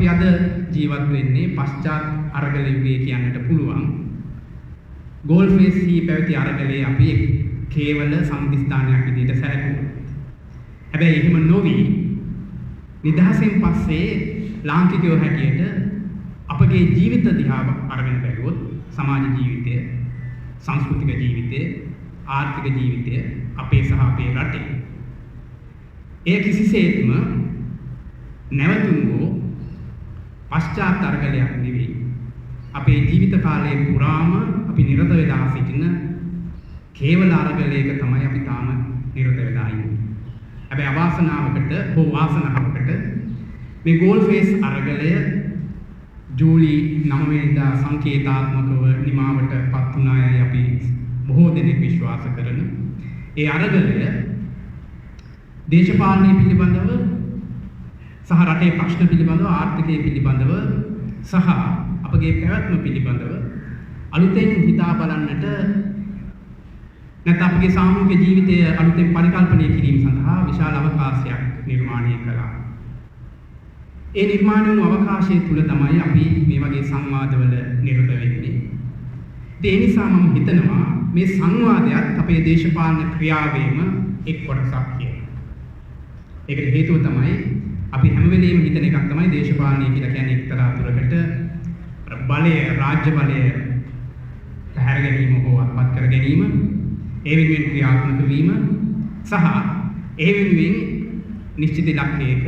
අපි අද ජීවත් වෙන්නේ පශ්චාත් අරගල යුගයේ කියන්නට පුළුවන්. ගෝල් ෆේස් හි පැවති අරගලයේ අපි කේවල සම්දිස්ථානයක් විදිහට සැලකුවා. හැබැයි එහෙම නොවි නිදහසෙන් පස්සේ ලාංකිකයෝ හැටියට අපගේ ජීවිත දිහා අරගෙන බැලුවොත් සමාජ ජීවිතය, සංස්කෘතික ජීවිතය, ආර්ථික ජීවිතය අපේ සහ අපේ රටේ එය කිසිසේත්ම නැවතුම් වූ පශ්චාත් අරගලයක් නෙවෙයි. අපේ ජීවිත කාලයේ පුරාම අපි නිරත වෙලා සිටින කේවල අරගලයක තමයි අපි තාම නිරත වෙලා ඉන්නේ. හැබැයි අවාසනාවකට හෝ වාසනාවකට මේ ගෝල් ෆේස් අරගලය ජූලි 9 වෙනිදා සංකේතාත්මකව නිමාවට පත් වුණායයි අපි බොහෝ දෙනෙක් විශ්වාස කරන ඒ අරගලය දේශපාලනය පිළිබඳව සහ රටේ ප්‍රශ්න පිළිබඳව, ආර්ථිකය පිළිබඳව සහ අපගේ පැවැත්ම පිළිබඳව අලුතෙන් හිතා බලන්නට නැත්නම් අපගේ සාමූහික ජීවිතය අලුතෙන් පරිකල්පනය කිරීම සඳහා විශාල අවකාශයක් නිර්මාණය කළා. ඒ නිර්මාණය වූ අවකාශය තුල තමයි අපි මේ වගේ සංවාදවල නිරත වෙන්නේ. ඒ නිසා මම හිතනවා මේ සංවාදයක් අපේ දේශපාලන ක්‍රියාවේම එක් කොටසක් කියලා. ඒකට හේතුව තමයි අපි හැම වෙලෙම හිතන එකක් තමයි දේශපාලනය කියලා කියන්නේ එක්තරා දුරකට බලය, රාජ්‍ය බලය පැහැර ගැනීම හෝ අත්පත් කර ගැනීම, ඒ වෙනුවෙන් ක්‍රියාත්මක වීම සහ ඒ වෙනුවෙන් නිශ්චිත ඉලක්කයක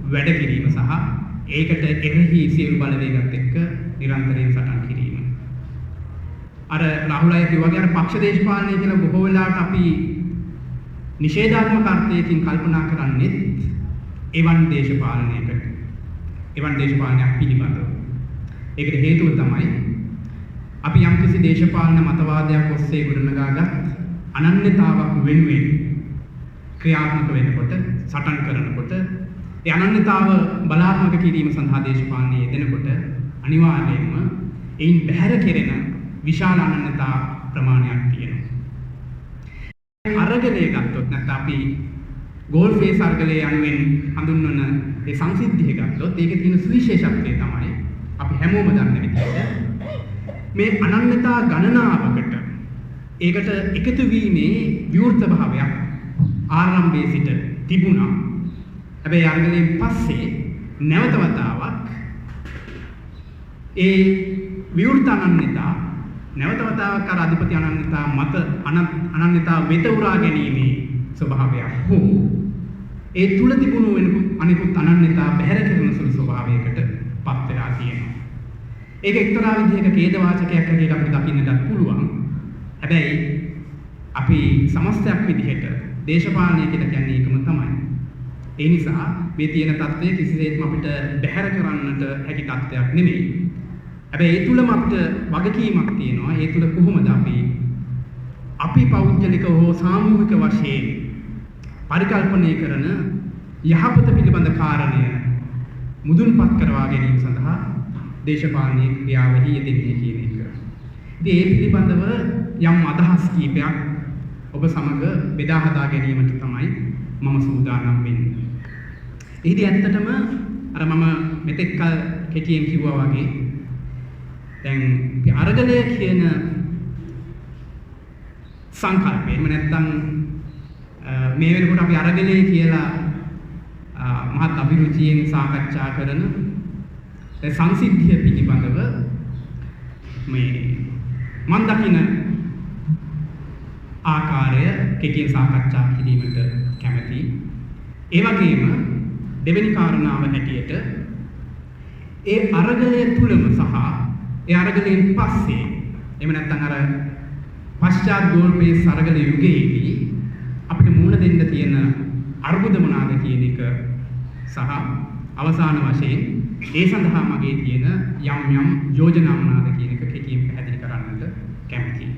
වැඩ කිරීම සහ ඒකට එරෙහි සියලු බලවේගත් එක්ක නිරන්තරයෙන් සටන් කිරීම. අර රාහුල අය කිව්වා වගේ අර පක්ෂ දේශපාලනය කියලා බොහෝ වෙලාවට අපි නිෂේධාත්මක අර්ථයකින් කල්පනා කරන්නේ එවන් දේශපාලනයකට. එවන් දේශපාලනයක් පිළිබඳව. ඒකට හේතුව තමයි අපි යම්කිසි දේශපාලන මතවාදයක් ඔස්සේ ගොඩනගාගත් අනන්‍යතාවක් වෙනුවෙන් ක්‍රියාත්මක වෙනකොට, සටන් කරනකොට, ඒ අනන්‍යතාව බලාත්මක කිරීම සඳහා දේශපාලනයේ යෙදෙනකොට අනිවාර්යයෙන්ම එයින් බැහැර කෙරෙන විශාල අනන්‍යතා ප්‍රමාණයක් තියෙනවා. අරගලය ගත්තොත් නැත්නම් අපි ගෝල් ෆේස් අරගලය යනුවෙන් හඳුන්වන ඒ සංසිද්ධිය ගත්තොත් ඒකේ තියෙන සුවිශේෂත්වය තමයි අපි හැමෝම දන්න විදිහට මේ අනන්‍යතා ගණනාවකට ඒකට එකතු වීමේ විවෘත භාවයක් ආරම්භයේ සිට තිබුණා. හැබැයි අරගලයෙන් පස්සේ නැවත වතාවක් ඒ විවෘත අනන්‍යතා නැවත වතාවක් අර අධිපති අනන්‍යතා මත අනන්‍යතා වෙත උරා ගැනීමේ ස්වභාවයක් හෝ ඒ තුල තිබුණු අනිකුත් අනන්‍යතා බැහැර කරන සුළු ස්වභාවයකට පත් වෙලා තියෙනවා. ඒක එක්තරා විදිහක ඛේදවාචකයක් හැටියට අපිට දකින්නට පුළුවන්. හැබැයි අපි සමස්තයක් විදිහට දේශපාලනය කියලා කියන්නේ ඒකම තමයි. ඒ නිසා මේ තියෙන தත්ත්වය කිසිසේත්ම අපිට බැහැර කරන්නට හැකි தත්ත්වයක් නෙමෙයි. හැබැයි ඒ තුලම අපිට වගකීමක් තියෙනවා. ඒ තුල කොහොමද අපි පෞද්ගලික හෝ සාමූහික වශයෙන් පරිකල්පනය කරන යහපත පිළිබඳ කාරණය මුදුන්පත් කරවා ගැනීම සඳහා දේශපාලනීය ක්‍රියාවෙහි යෙදෙන්නේ කියන එක. ඉතින් ඒ පිළිබඳව යම් අදහස් කීපයක් ඔබ සමග බෙදා හදා ගැනීමට තමයි මම සූදානම් වෙන්නේ. ඉතින් ඇත්තටම අර මම මෙතෙක් කල කෙටියෙන් කිව්වා වගේ දැන් අරගලය කියන සංකල්පය එහෙම නැත්නම් මේ වෙනකොට අපි අරගලය කියලා මහත් අභිරුචියෙන් සාකච්ඡා කරන සංසිද්ධිය පිළිබඳව මේ මම දකින ආකාරය කෙටියෙන් සාකච්ඡා කිරීමට කැමැතියි. ඒ වගේම දෙවෙනි කාරණාව හැටියට ඒ අරගලය තුලම සහ ඒ අරගලයෙන් පස්සේ එහෙම නැත්නම් අර පශ්චාත් ගෝල් ෆේස් අරගල යුගයේදී අපිට මුහුණ දෙන්න තියෙන අර්බුද මොනවාද කියන එක සහ අවසාන වශයෙන් ඒ සඳහා මගේ තියෙන යම් යෝජනා මොනවාද කියන එක කෙටියෙන් පැහැදිලි කරන්නට කැමතියි.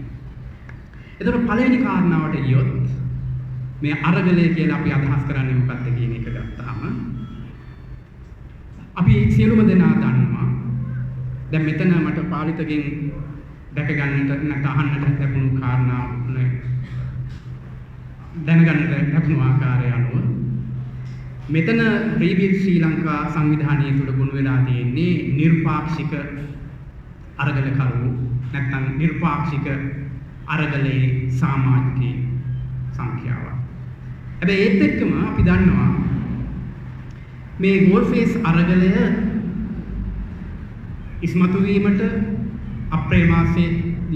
එතකොට පළවෙනි කාරණාවට ගියොත් මේ අරගලය කියලා අපි අදහස් කරන්නේ මොකක්ද කියන එක ගත්තාම අපි සියලුම දෙනා දන්නවා. දැන් මෙතන මට පාලිතගෙන් දැක ගන්නට නැත්නම් අහන්නට ලැබුණු කාරණා දැනගන්නට ලැබුණු ආකාරය අනුව මෙතන රීබිල් ශ්‍රී ලංකා සංවිධානය තුළ ගොනු වෙලා තියෙන්නේ නිර්පාක්ෂික අරගලකරු නැත්නම් නිර්පාක්ෂික අරගලයේ සමාජිකී සංඛ්‍යාව. හැබැයි ඒත් එක්කම අපි දන්නවා මේ ගෝල්ෆේස් අරගලය ඉස්මතු වීමට අප්‍රේල් මාසයේ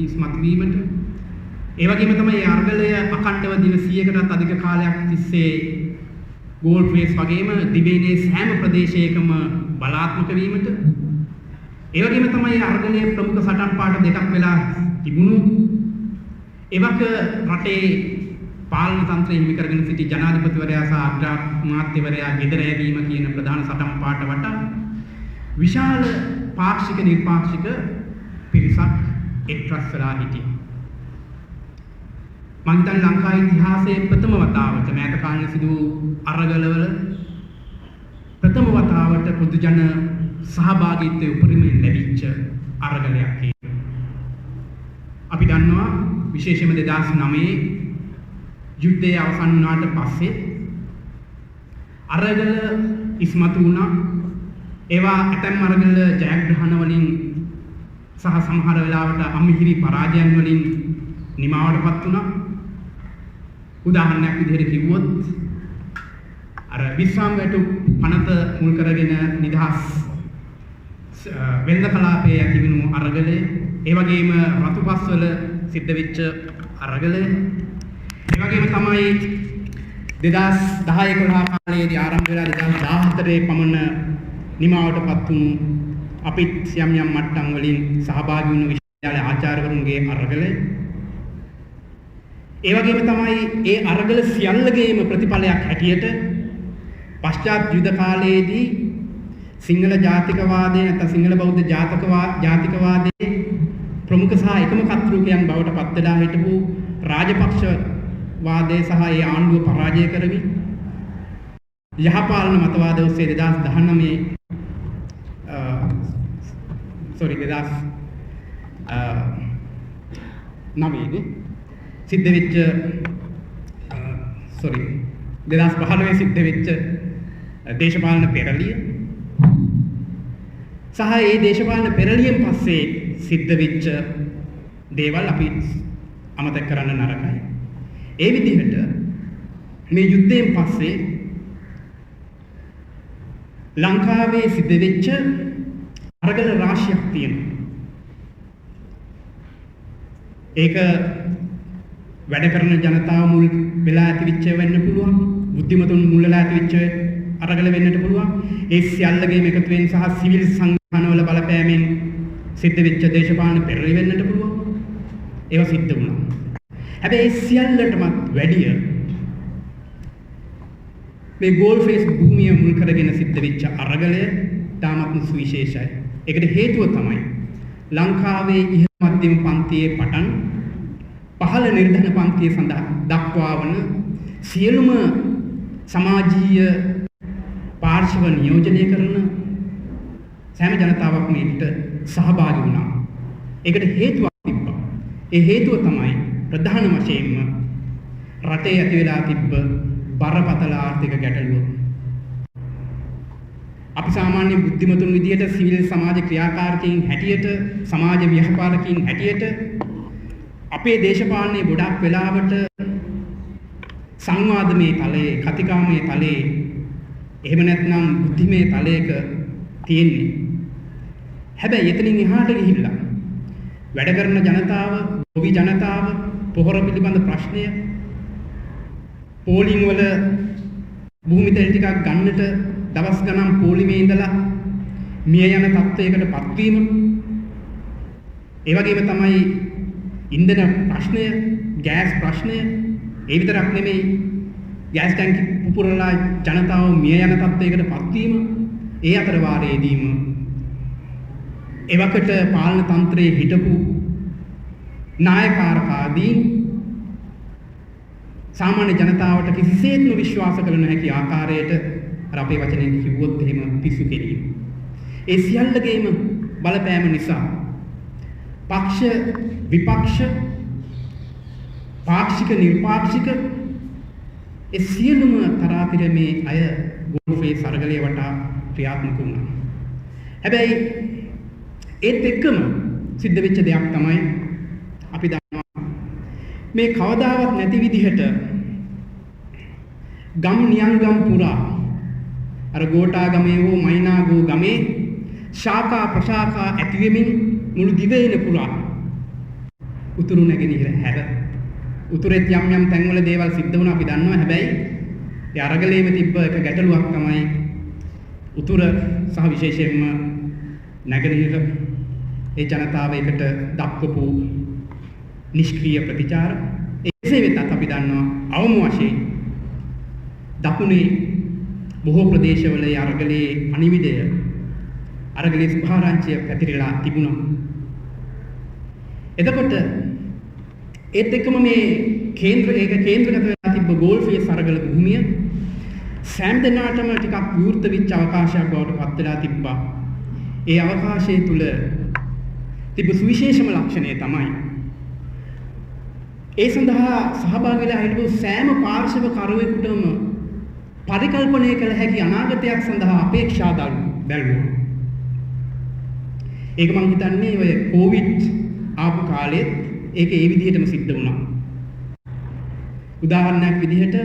ඉස්මතු වීමට ඒ වගේම තමයි අරගලය අඛණ්ඩව දින 100කටත් අධික කාලයක් තිස්සේ ගෝල්ෆේස් වගේම දිවයිනේ සෑම ප්‍රදේශයකම බලාත්මක වීමට ඒ වගේම තමයි අරගලයේ ප්‍රමුඛ සටන් පාඨ දෙකක් වෙලා තිබුණු එවක රටේ පාලන තන්ත්‍රය හිමි කරගෙන සිටි ජනාධිපතිවරයා සහ අග්‍රාමාත්‍යවරයා ගෙදර යැවීම කියන ප්‍රධාන සටන් පාඨ වටා විශාල පාක්ෂික නිර්පාක්ෂික පිරිසක් එක්රැස් වෙලා සිටියා. මම හිතන්නේ ලංකාවේ ඉතිහාසයේ ප්‍රථම වතාවට මෑත කාලේ සිදු අරගලවල ප්‍රථම වතාවට පොදු ජන සහභාගීත්වයේ උපරිමයෙන් ලැබිච්ච අරගලයක් ඒක. අපි දන්නවා විශේෂයෙන්ම 2009 යුද්ධය අවසන් වුණාට පස්සේ අරගල ඉස්මතු වුණා. ඒවා ඇතැම් අරගල ජයග්‍රහණ වලින් සහ සමහර වෙලාවට අමිහිරි පරාජයන් වලින් නිමාවටපත් වුණා. උදාහරණයක් විදිහට කිව්වොත් අර විශ්‍රාම වැටු පනත මුල් කරගෙන නිදහස් වෙළඳ කලාපයේ ඇතිවෙනු අරගලය, ඒ වගේම රතුපස්වල සිද්ධ වෙච්ච අරගලය, ඒ වගේම තමයි 2010-11 කාලයේදී ආරම්භ වෙලා 2014 පමණ නිමාවටපත් වුණු අපිත් යම් යම් මට්ටම් වලින් සහභාගී වුණු විශ්වවිද්‍යාල ආචාර්යවරුන්ගේ අරගලය. ඒ වගේම තමයි ඒ අරගල සියල්ලගේම ප්‍රතිඵලයක් හැටියට පශ්චාත් යුද කාලයේදී සිංහල ජාතිකවාදය නැත්නම් සිංහල බෞද්ධ ජාතිකවාදයේ ප්‍රමුඛ සහ එකම කර්තෘකයන් බවට පත් වෙලා හිටපු රාජපක්ෂ වාදය සහ ඒ ආණ්ඩුව පරාජය කරමින් යහපාලන මතවාද ඔස්සේ 2009 සිද්ධ වෙච්ච 2015 සිද්ධ වෙච්ච දේශපාලන පෙරළිය සහ ඒ දේශපාලන පෙරළියෙන් පස්සේ සිද්ධ වෙච්ච දේවල් අපි අමතක කරන්න නරකයි. ඒ විදිහට මේ යුද්ධයෙන් පස්සේ ලංකාවේ සිද්ධ වෙච්ච අරගල රාශියක් තියෙනවා. ඒක වැඩ කරන ජනතාව මුල් වෙලා ඇතිවෙච්ච වෙන්න පුළුවන්. බුද්ධිමතුන් මුල් වෙලා ඇතිවෙච්ච අරගල වෙන්නට පුළුවන්. ඒ සියල්ලගේම එකතු වෙන සහ සිවිල් සංවිධානවල බලපෑමෙන් සිද්ධ වෙච්ච දේශපාලන පෙරළි වෙන්නට පුළුවන්. ඒවා සිද්ධ වුණා. හැබැයි ඒ සියල්ලටම වැඩිය මේ ගෝල්ෆේස් භූමිය මුල් කරගෙන සිද්ධ වෙච්ච අරගලය තාමත්ම සුවිශේෂයි. ඒකට හේතුව තමයි ලංකාවේ ඉහළ මධ්‍යම පන්තියේ පටන් පහළ නිර්ධන පන්තිය සඳහා දක්වා වන සියලුම සමාජීය පාර්ශව නියෝජනය කරන සෑම ජනතාවක් මේකට සහභාගී වුණා. ඒකට හේතුවක් තිබ්බා. ඒ හේතුව තමයි ප්‍රධාන වශයෙන්ම රටේ ඇති වෙලා තිබ්බ බරපතල ආර්ථික ගැටලුව. අපි සාමාන්‍ය බුද්ධිමතුන් විදියට සිවිල් සමාජ ක්‍රියාකාරකයන් හැටියට සමාජ ව්‍යාපාරිකයන් හැටියට අපේ දේශපාලනයේ ගොඩක් වෙලාවට සංවාදමේ තලයේ කතිකාමේ තලයේ එහෙම නැත්නම් බුද්ධිමේ තලයක තියෙන්නේ. හැබැයි එතනින් එහාට ගිහිල්ලා වැඩ කරන ජනතාව, ගොවි ජනතාව, පොහොර පිළිබඳ ප්‍රශ්නය, පෝලිං වල භූමි තැන් ටිකක් ගන්නට දවස් ගණන් පොලිමේ ඉඳලා මිය යන තත්ත්වයකට පත්වීම, ඒ වගේම තමයි ඉන්ධන ප්‍රශ්නය, ගෑස් ප්‍රශ්නය, ඒ විතරක් නෙමෙයි ගෑස් ටැංකි පුපුරලා ජනතාව මිය යන තත්ත්වයකට පත්වීම, ඒ අතර වාරයේදීම එවකට පාලන තන්ත්‍රයේ හිටපු නායකාරකාදීන් සාමාන්‍ය ජනතාවට කිසිසේත්ම විශ්වාස කළ නොහැකි ආකාරයට අර අපේ වචනෙන් කිව්වොත් එහෙම පිස්සු කෙරීම. ඒ සියල්ලගේම බලපෑම නිසා පක්ෂ විපක්ෂ පාක්ෂික නිර්පාක්ෂික ඒ සියලුම තරාතිරමේ අය ගෝල්ෆේස් අරගලය වටා ක්‍රියාත්මක වුණා. හැබැයි ඒත් එක්කම සිද්ධ වෙච්ච දෙයක් තමයි අපි දන්නවා මේ කවදාවත් නැති විදිහට ගම් නියංගම් පුරා අර ගෝටා ගමේ හෝ මයිනාගෝ ගමේ ශාඛා ප්‍රශාඛා ඇති වෙමින් මුළු දිවයින පුරා උතුරු නැගෙනහිර හැර උතුරෙත් යම් යම් තැන්වල දේවල් සිද්ධ වුණා අපි දන්නවා. හැබැයි ඒ අරගලයේම තිබ්බ එක ගැටලුවක් තමයි උතුර සහ විශේෂයෙන්ම නැගෙනහිර ඒ ජනතාව එකට දක්වපු නිෂ්ක්‍රීය ප්‍රතිචාර. එසේ වෙතත් අපි දන්නවා අවම වශයෙන් දකුණේ බොහෝ ප්‍රදේශවල අරගලයේ අනිවිදය අරගලයේ ස්වභාරාංශය පැතිරලා තිබුණා. එතකොට ඒත් එක්කම මේ කේන්ද්‍රගත වෙලා තිබ්බ ගෝල්ෆේස් අරගල භූමිය සෑම දිනකටම ටිකක් විවෘත වෙච්ච අවකාශයක් බවට පත් වෙලා තිබ්බා. ඒ අවකාශය තුල තිබ්බ සුවිශේෂම ලක්ෂණය තමයි ඒ සඳහා සහභාගී වෙලා හිටපු සෑම පාර්ශව කරුවෙකුටම පරිකල්පනය කළ හැකි අනාගතයක් සඳහා අපේක්ෂා දැල්වුවා. ඒක මම හිතන්නේ ඔය කොවිඩ් ආපු කාලෙත් ඒක ඒ විදිහටම සිද්ධ වුණා. උදාහරණයක් විදිහට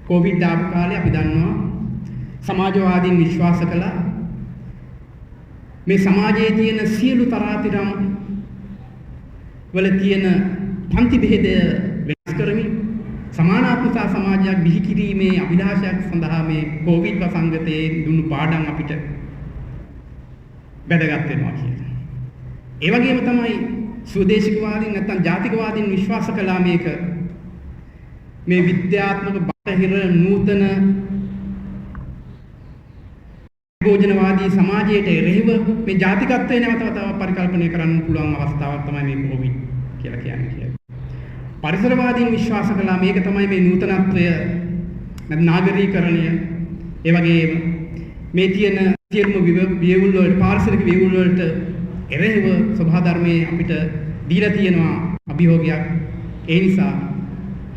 කොවිඩ් ආපු කාලේ අපි දන්නවා සමාජවාදීන් විශ්වාස කළා මේ සමාජයේ තියෙන සියලු තරාතිරම් වල තියෙන පන්ති බෙහෙද වෙනස් කරමින් සමානාත්මතා සමාජයක් බිහි කිරීමේ අභිලාෂයක් සඳහා මේ කොවිඩ් වසංගතයේ දුන්නු පාඩම් අපිට වැදගත් වෙනවා කියලා. ඒ වගේම තමයි ස්වදේශිකවාදීන් නැත්නම් ජාතිකවාදීන් විශ්වාස කළා මේ විද්‍යාත්මක බටහිර නූතන භෝජනවාදී සමාජයට එරෙහිව මේ ජාතිකත්වය නැවත පරිකල්පනය කරන්න පුළුවන් අවස්ථාවක් තමයි මේ කොවිඩ් කියලා කියන්නේ. පරිසරවාදීන් විශ්වාස කළා මේක තමයි මේ නූතනත්වය නැත්නම් නාගරීකරණය. ඒ වගේම මේ තියෙන සියලුම වියවුල් වලට පාරිසරික වියවුල් වලට එරෙහිව සබහා ධර්මයේ අපිට දීලා තියෙනවා අභියෝගයක්. ඒ නිසා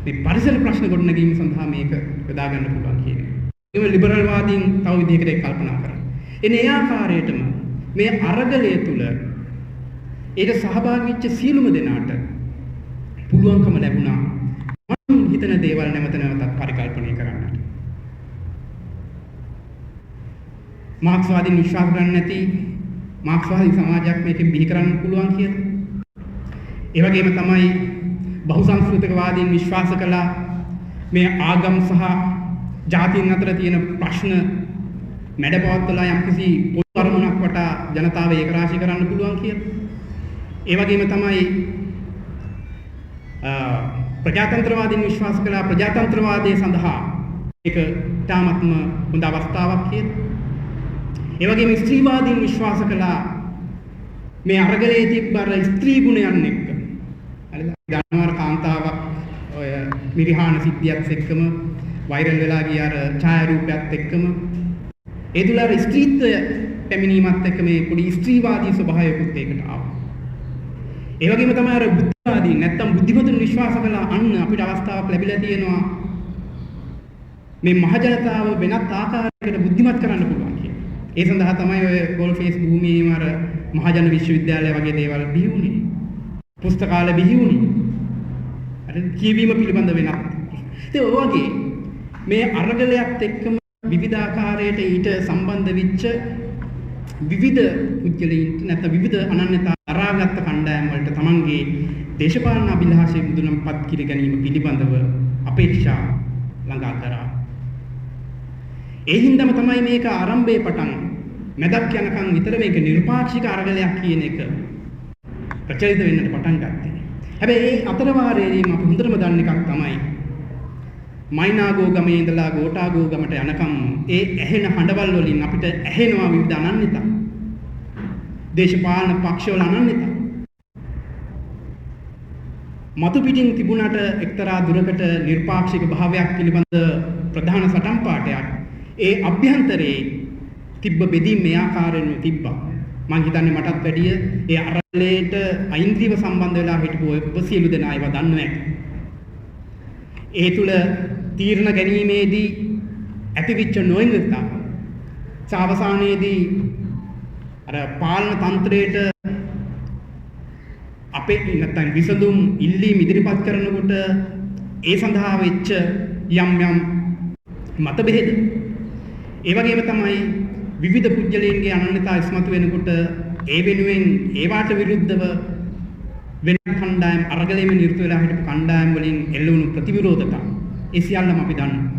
මේ පරිසර ප්‍රශ්න ගොඩනැගීම සඳහා මේක යොදා ගන්න පුළුවන් කියන්නේ. මේ ලිබරල් වාදීන් තව විදිහකට ඒක කල්පනා කරා. එනේ ඒ ආකාරයටම මේ අරගලය තුල ඒක සහභාගී වෙච්ච සියලුම දෙනාට පුළුවන්කම ලැබුණා මම හිතන දේවල් නැවතත් පරිකල්පනය කරන්නට. මාක්ස්වාදීන් විශ්වාස කරන්නේ නැති මාක්ස්වාදී සමාජයක් මේකෙන් බිහි කරන්න පුළුවන් කියලා. ඒ වගේම තමයි බහුසංස්කෘතිකවාදීන් විශ්වාස කළා මේ ආගම් සහ ජාතීන් අතර තියෙන ප්‍රශ්න මැඩපවත්වලා යම්කිසි පොදු අරමුණක් වටා ජනතාව ඒකරාශී කරන්න පුළුවන් කියලා. ඒ වගේම තමයි ප්‍රජාතන්ත්‍රවාදීන් විශ්වාස කළා ප්‍රජාතන්ත්‍රවාදයේ සඳහා ඒක තාමත්ම හොඳ අවස්ථාවක් කියලා. ඒ වගේම ස්ත්‍රීවාදීන් විශ්වාස කළා මේ අරගලයේ තිබ්බර ස්ත්‍රී ගුණයන් එක්ක. හරිද? ගන්නවර කාන්තාවක් ඔය මිරිහාන සිද්ධියත් එක්කම වෛරල් වෙලා ගිය අර ඡායාරූපයත් එක්කම ඒ තුල අර ස්ත්‍රීත්වය පැමිණීමත් එක්ක මේ පොඩි ස්ත්‍රීවාදී ස්වභාවයකුත් ඒකට ආවා. ඒ වගේම තමයි අර බුද්ධවාදීන් නැත්තම් බුද්ධිමතුන් විශ්වාස කළා අන්න අපිට අවස්ථාවක් ලැබිලා තියෙනවා මේ මහජනතාව වෙනත් ආකාරයකට බුද්ධිමත් කරන්න පුළුවන් කියලා. ඒ සඳහා තමයි ඔය ගෝල්ෆේස් භූමියේම අර මහජන විශ්වවිද්‍යාලය වගේ දේවල් බිහි වුණේ. පුස්තකාල බිහි වුණේ. අර කියවීම පිළිබඳ වෙනත්. ඒ වගේ මේ අරගලයත් එක්කම විවිධාකාරයට ඊට සම්බන්ධ වෙච්ච විවිධ පුද්ගලයන් නැත්නම් විවිධ අනන්‍යතා අරාගත් කණ්ඩායම් වලට තමන්ගේ දේශපාලන අභිලාෂය මුදුන්පත් කර ගැනීම පිළිබඳව අපේක්ෂා ළඟා කරා. ඒ හින්දාම තමයි මේක ආරම්භයේ පටන් මැදක් යනකම් විතර මේක නිර්පාක්ෂික අරගලයක් කියන එක ප්‍රචලිත වෙන්නට පටන් ගත්තේ. හැබැයි ඒ අතර වාරයේදී අපි හොඳටම දන්න එකක් තමයි මයිනාගෝ ගමේ ඉඳලා ගෝටාගෝ ගමට යනකම් ඒ ඇහෙන හඬවල් වලින් අපිට ඇහෙනවා විවිධ අනන්‍යතා. දේශපාලන පක්ෂවල අනන්‍යතා. මතු පිටින් තිබුණට එක්තරා දුරකට නිර්පාක්ෂික භාවයක් පිළිබඳ ප්‍රධාන සටන් පාඨයක් ඒ අභ්‍යන්තරයේ තිබ්බ බෙදීම් මේ ආකාරයෙන්ම තිබ්බා. මම හිතන්නේ මටත් වැඩිය ඒ අරගලයට අයින්ද්‍රියව සම්බන්ධ වෙලා හිටපු ඔය සියලු දෙනා ඒවා දන්නවා. ඒ තුල තීරණ ගැනීමේදී ඇතිවෙච්ච නොඉඟතාව අවසානයේදී අර පාලන තන්ත්‍රයට අපේ නැත්නම් විසඳුම් ඉල්ලීම් ඉදිරිපත් කරනකොට ඒ සඳහා වෙච්ච යම් මතභේද ඒ වගේම තමයි විවිධ පුජ්‍යලයන්ගේ අනන්‍යතා ඉස්මතු වෙනකොට ඒ වෙනුවෙන් ඒවාට විරුද්ධව වෙන කණ්ඩායම් අරගලයේම නිරත වෙලා හිටපු කණ්ඩායම් වලින් එල්ල වුණු ප්‍රතිවිරෝධතා ඒ සියල්ලම අපි දන්නවා.